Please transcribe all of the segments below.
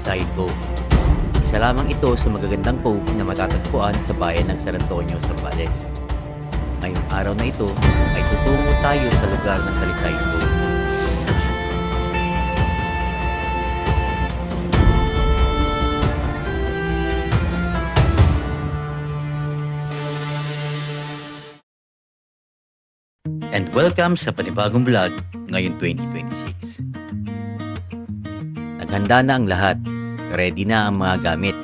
Talisayin Cove. Isa lamang ito sa magagandang cove na matatagpuan sa bayan ng San Antonio, Zambales. Ngayong araw na ito ay tutungo tayo sa lugar ng Talisayin Cove. And welcome sa panibagong vlog ngayon 2026. Naghanda na ang lahat. Ready na ang mga gamit.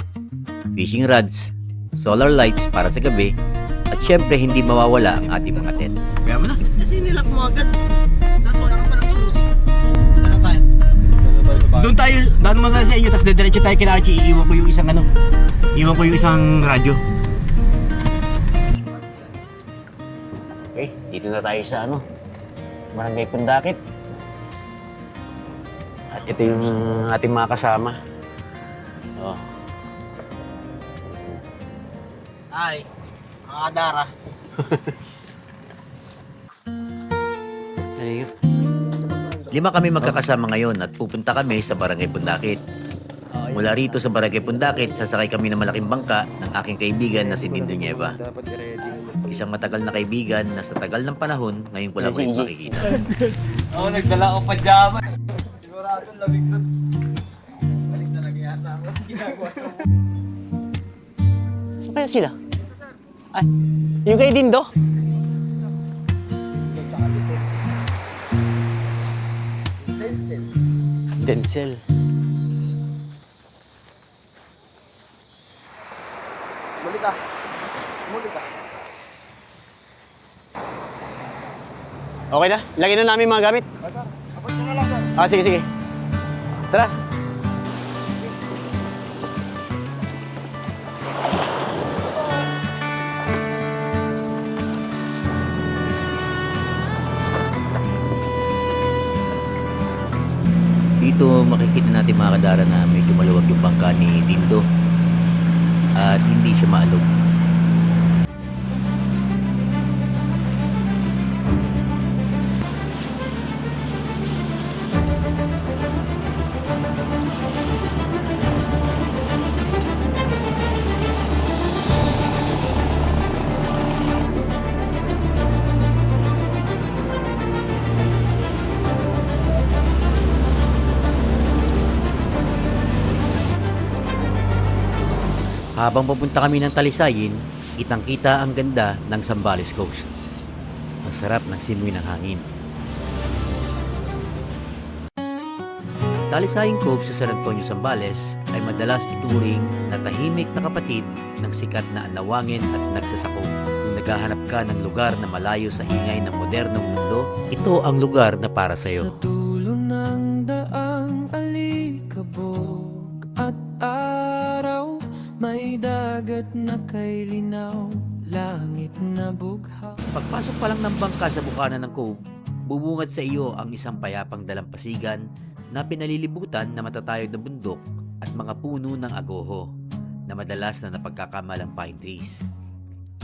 Fishing rods, solar lights para sa gabi, at syempre hindi mawawala ang ating mga tent. Kaya mo na. Kasi nilak mo agad. Tapos wala ka palang susi. Saan tayo? Doon tayo, daan mo na sa inyo, tapos dediretso tayo kina Archie. Iiwan ko yung isang radyo. Okay, dito na tayo sa Barangay Pundakit. At ito yung ating mga kasama. Oh. Ay, mga Dara. Ano yun? 5 kami magkakasama ngayon at pupunta kami sa Barangay Pundakit. Mula rito sa Barangay Pundakit, sasakay kami ng malaking bangka ng aking kaibigan na si Dindo Nieva. Isang matagal na kaibigan na sa tagal ng panahon, ngayon ko lang ulit makikita. Oo, nagdala ako pajama. Sigurado lamig doon. Balik na lang yata ako. Ginagawa ko. Saan kaya sila? Ay, yung kay Dindo? Denzel. Muli ka. Okay na? Lagyan na namin mga gamit. Sige. Tara. Dito makikita natin mga kadara na medyo maluwag yung bangka ni Dindo at hindi siya maalog. Habang papunta kami ng Talisayin, kitang-kita ang ganda ng Zambales Coast. Ang sarap ng simoy ng hangin. Ang Talisayin Cove sa San Antonio, Zambales ay madalas ituring na tahimik na kapatid ng sikat na Anawangin at Nagsasako. Kung naghahanap ka ng lugar na malayo sa ingay ng modernong mundo, ito ang lugar na para sa iyo. Sa dulo ng daang alikabok at araw, may dagat na kay linaw, langit na bughaw. Pagpasok pa lang ng bangka sa bukana ng cove, bubungad sa iyo ang isang payapang dalampasigan na pinalilibutan na matatayog na bundok at mga puno ng agoho na madalas na napagkakamalang pine trees.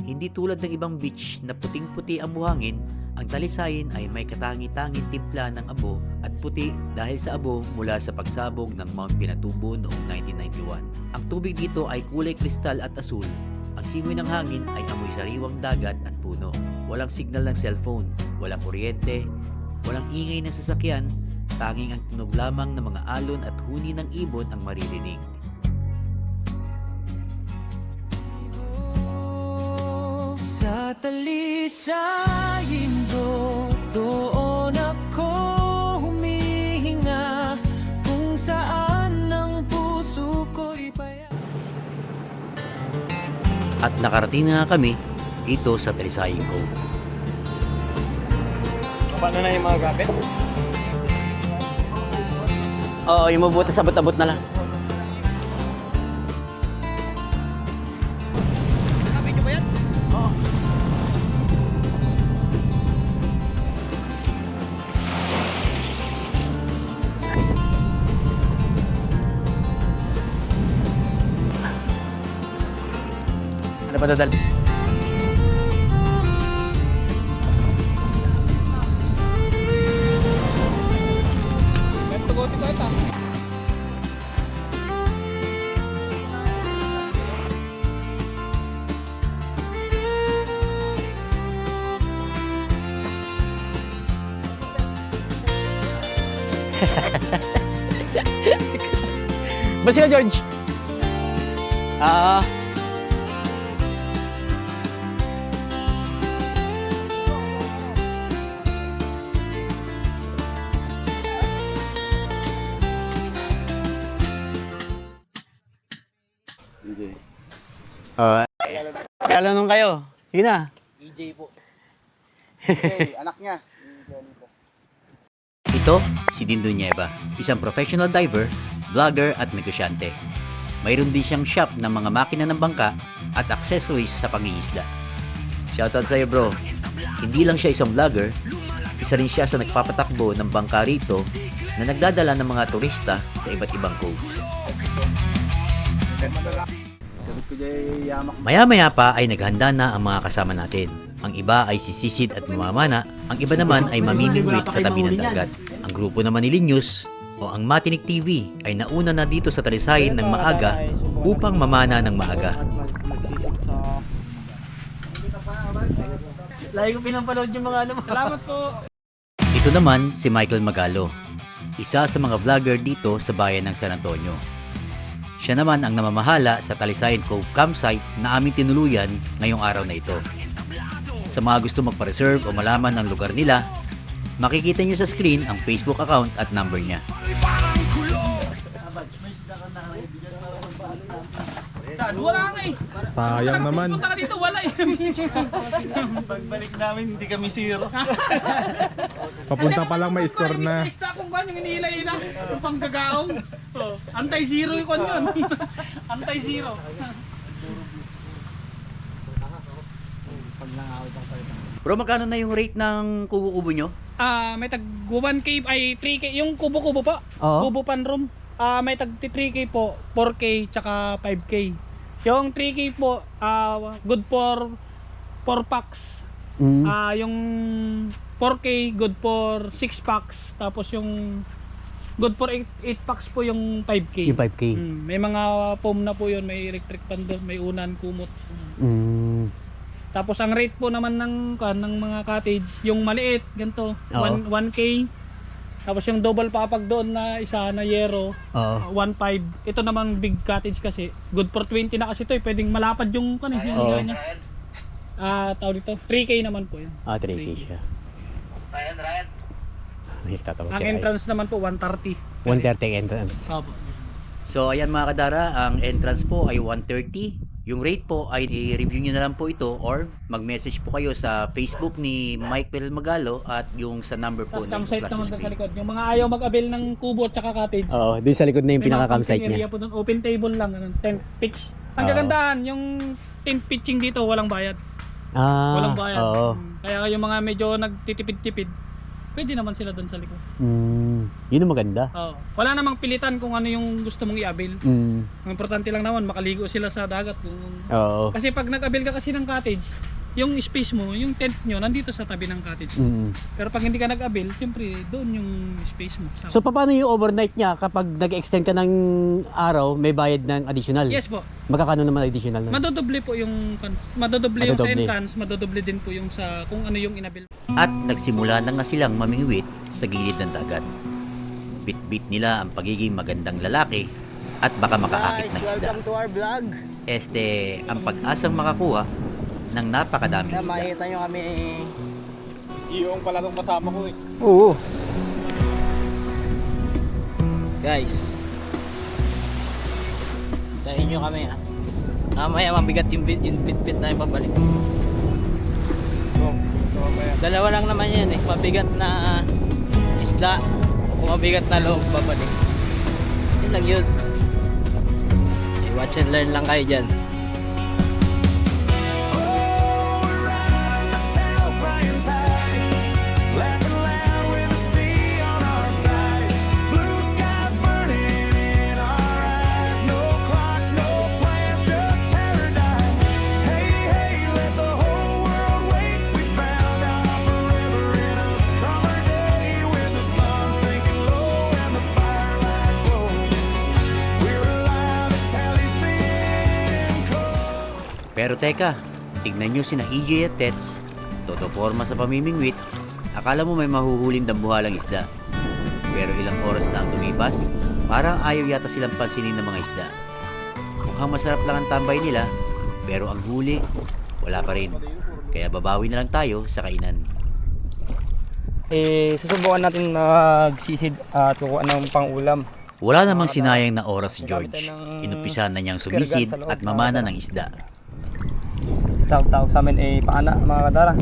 Hindi tulad ng ibang beach na puting-puti ang buhangin, ang Talisayin ay may katangi-tanging timpla ng abo at puti dahil sa abo mula sa pagsabog ng Mount Pinatubo noong 1991. Ang tubig dito ay kulay kristal at asul. Ang simoy ng hangin ay amoy sariwang dagat at puno. Walang signal ng cellphone, walang kuryente, walang ingay ng sasakyan, tanging ang tunog lamang ng mga alon at huni ng ibon ang maririnig. Sa Talisayin doon ako humihinga, kung saan ang puso ko'y paya. At nakarating na nga kami dito sa Talisayin Cove. Paano na yung mga gamit? Oo, yung mabuti sabot-abot na lang. Nakapit ka ba yan? Oo. Ano pa dadal? Tugotin ko ito. Ba't sila, George? Ah. Kala nung kayo. Sige na. EJ po. Okay, anak niya. Ito, si Dindo Nieva, isang professional diver, vlogger at negosyante. Mayroon din siyang shop ng mga makina ng bangka at accessories sa pangingisda. Shoutout sa'yo bro. Hindi lang siya isang vlogger, isa rin siya sa nagpapatakbo ng bangka rito na nagdadala ng mga turista sa iba't ibang coast. Maya-maya pa ay naghanda na ang mga kasama natin. Ang iba ay sisisid at mamamana, ang iba naman ay mamimingwit sa tabi ng dagat. Ang grupo naman ni Linyos o ang Matinik TV ay nauna na dito sa Talisayin ng maaga upang mamana ng maaga. Lagi ko pinapanood yung mga ano. Salamat po. Ito naman si Michael Magalo, isa sa mga vlogger dito sa bayan ng San Antonio. Siya naman ang namamahala sa Talisayin Cove campsite na aming tinuluyan ngayong araw na ito. Sa mga gusto magpa-reserve o malaman ang lugar nila, makikita nyo sa screen ang Facebook account at number niya. Wala nga eh. Sayang naman. Punta ka dito, wala eh. Pagbalik namin, hindi kami zero. Papunta pa lang may score na. Isda kung ba yung inilay na. Yung panggagaong. Oh, anti-zero yung kon yun. Anti-zero. Bro, magkano na yung rate ng kubo-kubo nyo? May tag 1K ay 3K. Yung kubo-kubo pa. Oo. Kubo panroom. May tag 3K po, 4K, tsaka 5K. Yung 3K po, good for 4 packs. Yung 4K, good for 6 packs. Tapos yung good for 8 packs po yung 5K. Yung 5K. May mga foam na po yun, may electric fan doon, may unan, kumot. Tapos ang rate po naman ng mga cottage, yung maliit, ganito, 1K. Tapos yung double papag doon na isa na yero, 1.5. Ito namang big cottage kasi, good for 20 na kasi ito eh, pwedeng malapad yung higa niya. Tawag dito, 3K naman po yun. 3K siya. Ang entrance naman po, 130. 130 entrance. Opo. So ayan mga kadara, ang entrance po ay 130. Yung rate po ay i-review nyo na lang po ito or mag-message po kayo sa Facebook ni Michael Magalo at yung sa number po Tapos na campsite flash naman sa doon sa screen. likod. Yung mga ayaw mag-avail ng kubo at saka cottage. Oo, doon sa likod na yung May mga pinaka-campsite camping area niya. po doon, open table lang, tent pitch. Ang kagandahan, yung tent pitching dito walang bayad. Walang bayad. Oo. Kaya yung mga medyo nagtitipid-tipid, pwede naman sila doon sa likod. Yun ang maganda. Oo. Wala namang pilitan kung ano yung gusto mong i-avail. Ang importante lang naman makaligo sila sa dagat. Oo. Kasi pag nag-avail ka kasi ng cottage, yung space mo, yung tent nyo nandito sa tabi ng cottage. Pero pag hindi ka nag-avail, siyempre doon yung space mo. So paano yung overnight niya kapag nag-extend ka ng araw, may bayad ng additional? Yes po. Magkakano naman additional na? Madodoble po yung madodoble yung sa Madodoble. entrance, madodoble din po yung sa kung ano yung inabil. At nagsimula na nga silang mamingwit sa gilid ng dagat. Bit-bit nila ang pagiging magandang lalaki at baka makaakit ng isda. to our vlog. Ang pag-asang makakuha ng napakadaming isda. Makita nyo kami. Yung pala nung kasama ko eh. Oo. Guys. Tahin nyo kami ha. Mamaya mabigat yung bit-bit na yung babalik. Dalawa lang naman yan eh. Mabigat na isda o mabigat na loob babalik. Yun lang yun. Watch and learn lang kayo dyan. Pero teka, tignan nyo sina EJ at Tets, toto forma sa pamimingwit, akala mo may mahuhuling dambuhalang isda. Pero ilang oras na ang lumipas, parang ayaw yata silang pansinin ng mga isda. Mukhang masarap lang ang tambay nila, pero ang huli, wala pa rin. Kaya babawi na lang tayo sa kainan. Susubukan natin magsisid at kukuha ng pang-ulam. Wala namang sinayang na oras si George. Inumpisa na niyang sumisid at mamana ng isda. Tawag sa amin paana mga kadara.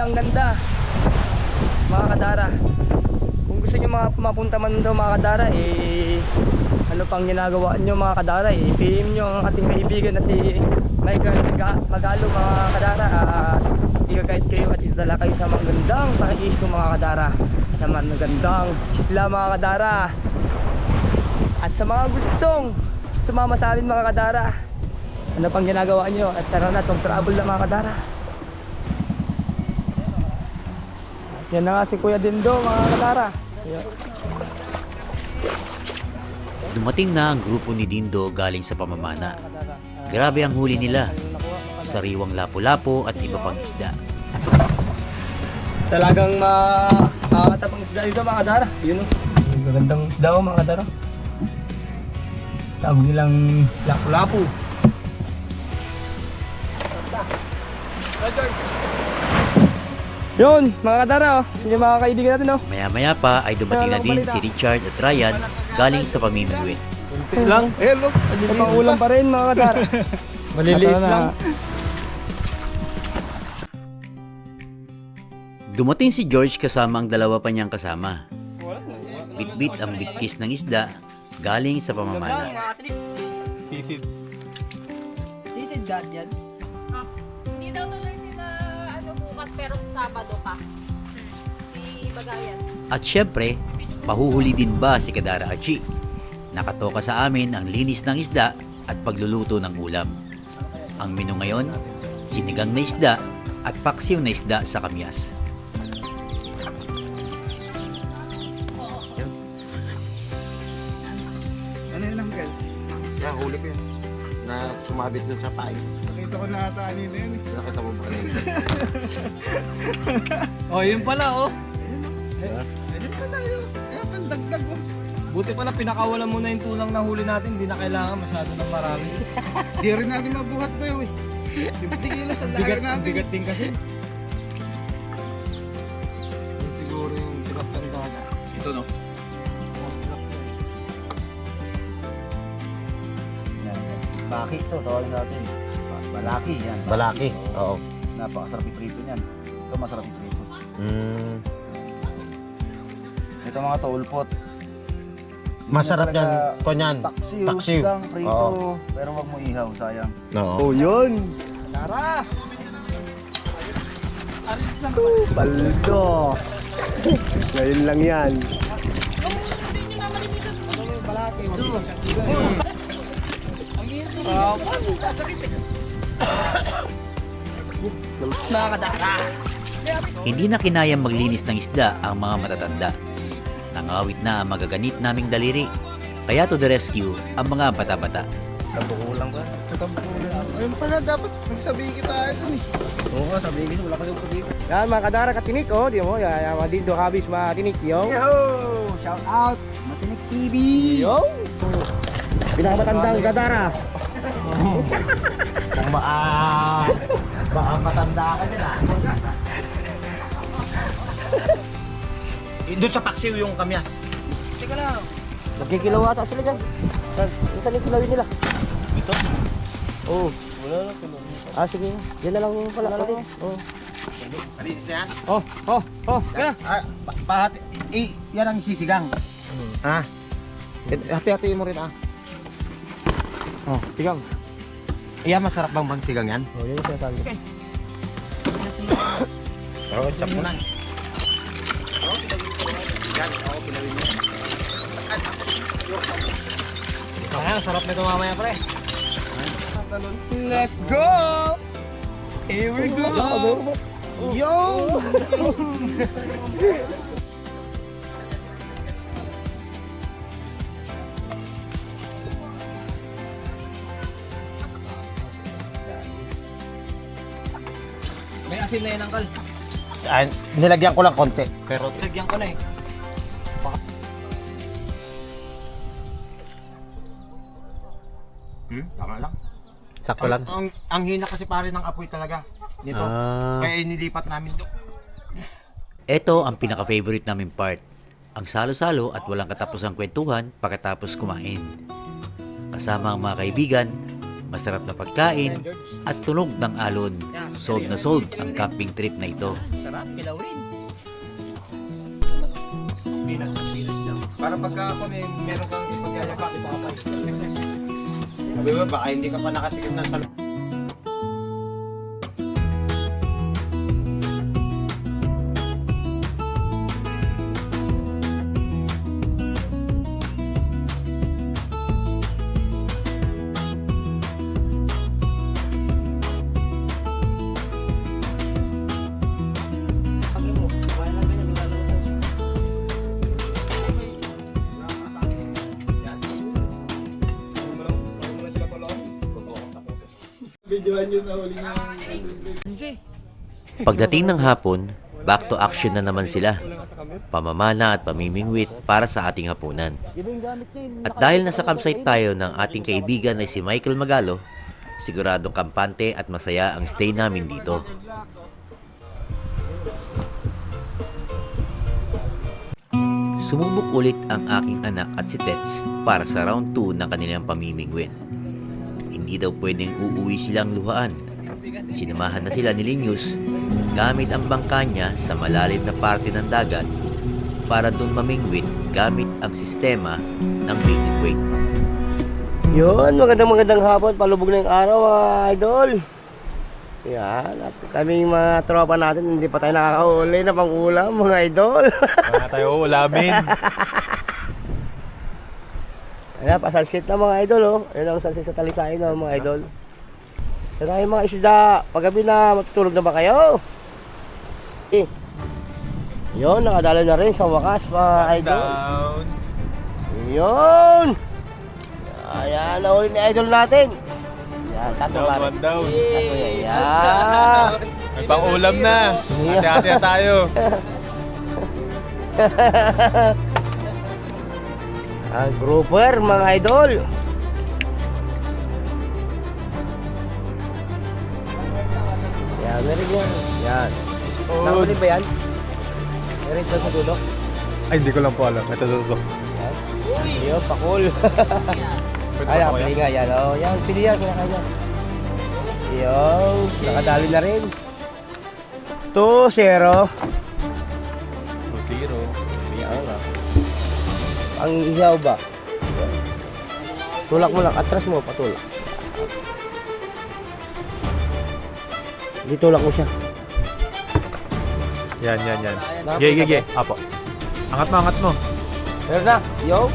Ang ganda mga kadara. Kung gusto nyo mapunta man daw mga kadara, ano pang ginagawa nyo mga kadara, PM nyo ang ating kaibigan na si Michael Magalo mga kadara, at i-guide kayo at idala kayo sa magandang paraiso mga kadara, sa magandang isla mga kadara. At sa mga gustong sumama sa amin mga kadara, ano pang ginagawa nyo, at tara na, travel na mga kadara. Yan na nga si Kuya Dindo mga kadara. Dumating na ang grupo ni Dindo galing sa pamamana. Grabe ang huli nila. Sariwang lapu-lapu at iba pang isda. Talagang makakatapang isda dito mga kadara. Yun o. Magandang isda o mga kadara. Tawag nilang lapu-lapu. Yun, mga kadara, yung mga kaibigan natin, oh. Maya-maya pa ay dumating na din si Richard at Ryan galing sa pamimigwit. Lang. Hello. Pang ulam pa rin, mga kadara. Maliliit lang. Dumating si George kasama ang dalawa pa niyang kasama. Bit-bit ang bitkis ng isda galing sa pamamana. Sisid. Sisid God yan. Hindi daw tuloy sila bukas pero sa Sabado pa. Si Bagayan. At syempre, pahuhuli din ba si Kadara Archie? Nakatoka sa amin ang linis ng isda at pagluluto ng ulam. Ang menu ngayon, sinigang na isda at paksiw na isda sa kamyas. Ano yun, Uncle? Yan, huli ko yan. Na sumabit dun sa pain. Nakita ko na ata kanina yun eh. Nakita mo ba kanina? Oh, yun pala oh. Ayun pa tayo. Kaya pandagdag ko. Buti pala pinakawalan mo na yung tulang na huli natin. Hindi na kailangan masyado ng marami. Di rin natin mabuhat pa yun eh. Di ba tigilas ang dahil natin? Bigat din kasi. Yun siguro yung bigat ng dagat. Ito no? Baki ito, tawagin natin. Balaki yan. Balaki, oo. Napakasarap iprito niyan. Ito masarap iprito. Ito mga tulpot. Masarap yan. Kunyan. Paksiw, Paksiw. sigang, prito. Oo. Pero wag mo ihaw, sayang. Oo. Oh, yun. Tara! Paldo! Ngayon lang yan. Nakakadara! Hindi na kinayang maglinis ng isda ang mga matatanda. Nangawit na ang magaganit naming daliri. Kaya to the rescue ang mga bata-bata. Nabukulang ka. Ayun pala, dapat nagsabihin kita dun eh. Oo nga, sabihin ko, wala ka yung pagkiko. Yan mga kadara katinik, oh, di mo, yan, mga dindo kabis, mga tinik, yo. Yo! Shout out! Matinik TV! Yo! Pinakamatandang kadara. Kung baka matanda ka din ah. Doon sa paksiw yung kamyas. Teka lang. Magkikilaw ata sila dyan. Saan yung kilawin nila? Ito? Oo. Wala lang kilaw. Ah, sige. Yan na lang pala. Oo. Malinis na yan? Kaya. Yan ang sisigang. Ha? Hati-hati mo rin ah. Oh, sigang. Iya, masarap bang sigang yan? Oh, yan yung sinasabi. Okay. Oo, chop mo na. Kaya, sarap nito mamaya pre. Let's go! Here we go! Yo! May asin na yan, Uncle. Nilagyan ko lang konti. Pero Lagyan ko na eh. tama lang. Sakto lang. Ang hina kasi pare ng apoy talaga. Dito. Kaya inilipat namin doon. Ito ang pinaka-favorite namin part. Ang salo-salo at walang katapusang kwentuhan pagkatapos kumain. Kasama ang mga kaibigan, masarap na pagkain, at tunog ng alon. Sold na sold ang camping trip na ito. Sarap, kilawin. Para pagka ako meron kang ipagyayabak, ipapay. Sabi mo, baka hindi ka pa nakatikim ng salo. Pagdating ng hapon, back to action na naman sila. Pamamana at pamimingwit para sa ating hapunan. At dahil nasa campsite tayo ng ating kaibigan na si Michael Magalo, siguradong kampante at masaya ang stay namin dito. Sumubok ulit ang aking anak at si Tets para sa round 2 ng kanilang pamimingwit. Hindi daw pwedeng uuwi silang luhaan. Sinamahan na sila ni Linus gamit ang bangka niya sa malalim na parte ng dagat para doon mamingwit gamit ang sistema ng baiting weight. Yun, magandang hapon. Palubog na yung araw, mga idol. Yan, at kaming mga tropa natin, hindi pa tayo nakakauli na pang ulam, mga idol. Mga tayo ulamin. Ayan, pasunset na mga idol, oh. Ayan ang sunset sa Talisay na mga idol. Sa tayo mga isda, paggabi na, matutulog na ba kayo? Yun, nakadalo na rin sa wakas mga idol. Yun! Ayan, nahuli ni idol natin. Yan, tato ka rin. Tato yan, yan. May pang-ulam na. Hati-hati na tayo. Ang grouper mga idol. Yan, meron yan. Yan. Nakapalid ba yan? Meron ito sa dulo. Ay, hindi ko lang po alam. Ito. Yan. Iyo, pakul. Ay, pili nga yan. Oh, yan, pili yan. Kinakanya. Iyo, nakadali na rin. 2-0. 2-0. Ang ihaw ba? Tulak mo lang, atras mo, patulak. Hindi tulak mo siya. Yan. Gege. Apo. Angat mo. Meron na. Yo.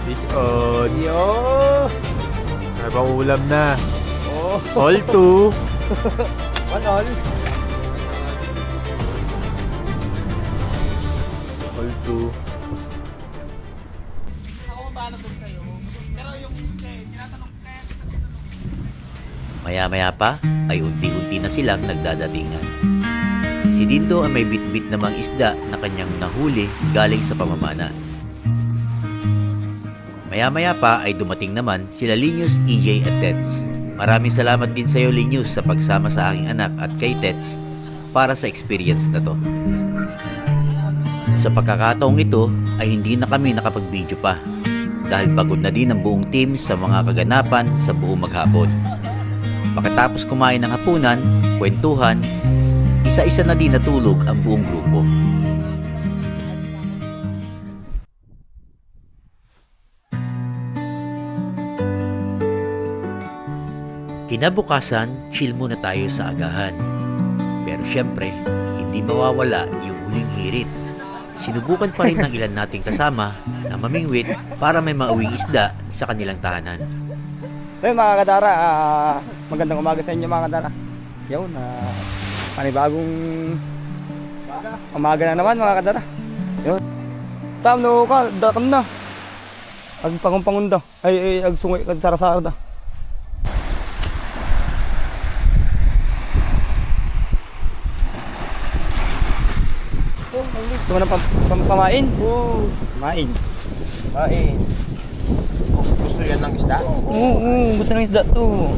Fish on. Yo. May pang-ulam na. Oh. All 2. One all. All 2. Maya-maya pa ay unti-unti na silang nagdadatingan. Si Dindo ay may bit-bit namang isda na kanyang nahuli galing sa pamamana. Maya-maya pa ay dumating naman sila Linus, EJ at Tets. Maraming salamat din sa iyo Linus sa pagsama sa aking anak at kay Tets para sa experience na to. Sa pagkakataong ito ay hindi na kami nakapag-video pa dahil pagod na din ang buong team sa mga kaganapan sa buong maghapon. Pagkatapos kumain ng hapunan, kwentuhan, isa-isa na din natulog ang buong grupo. Kinabukasan, chill muna tayo sa agahan. Pero syempre, hindi mawawala yung uling hirit. Sinubukan pa rin ng ilan nating kasama na mamingwit para may mauwing isda sa kanilang tahanan. Hey mga kadara, magandang umaga sa inyo mga kadara. Yun, panibagong umaga na naman mga kadara. Yun. Tamno ka, dakam na. Ag pangungda. Ay ag sungay kan sarasara da. Gusto mo na pamain? Oo, main. Gusto yan ng isda? Oo, gusto ng isda to.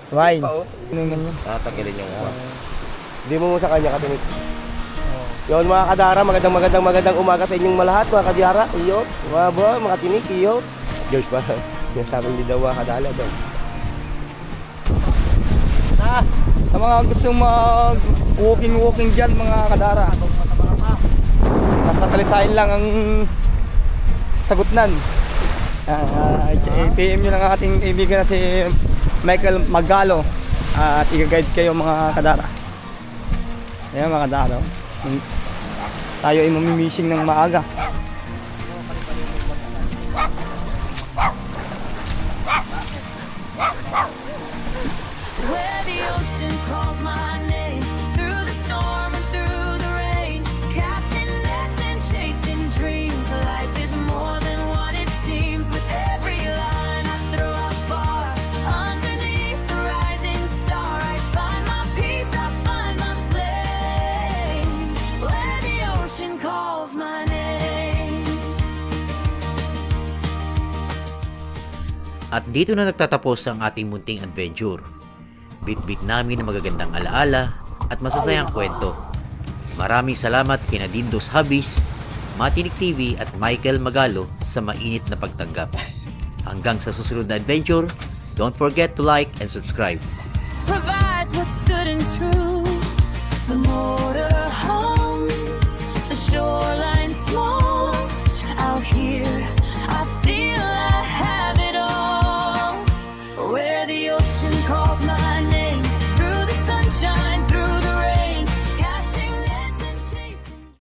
Main. Tatanggalin yung uwa. Hindi mo sa kanya katinig. Yun mga kadara, magandang umaga sa inyong malahat mga kadara. Iyo, mga bro, mga tinig, iyo. George ba? Yung sabi hindi daw mga kadala doon. Sa mga gustong mag-walking dyan mga kadara. Nasa Talisayan lang ang sagutnan. PM nyo lang ang ating kaibigan na si Michael Magalo at i-guide kayo mga kadara. Ayan mga kadara, tayo ay mamimishing ng maaga. Where the ocean calls my name, through the storm and through the rain, casting nets and chasing dreams. Life is more than what it seems. With every line I throw out far, underneath the rising star, I find my peace, I find my flame. Where the ocean calls my name. At dito na nagtatapos ang ating munting adventure. Bit-bit namin ng magagandang alaala at masasayang kwento. Maraming salamat kina Dindo's Hobbies, Matinik TV at Michael Magalo sa mainit na pagtanggap. Hanggang sa susunod na adventure, don't forget to like and subscribe. Provides what's good and true.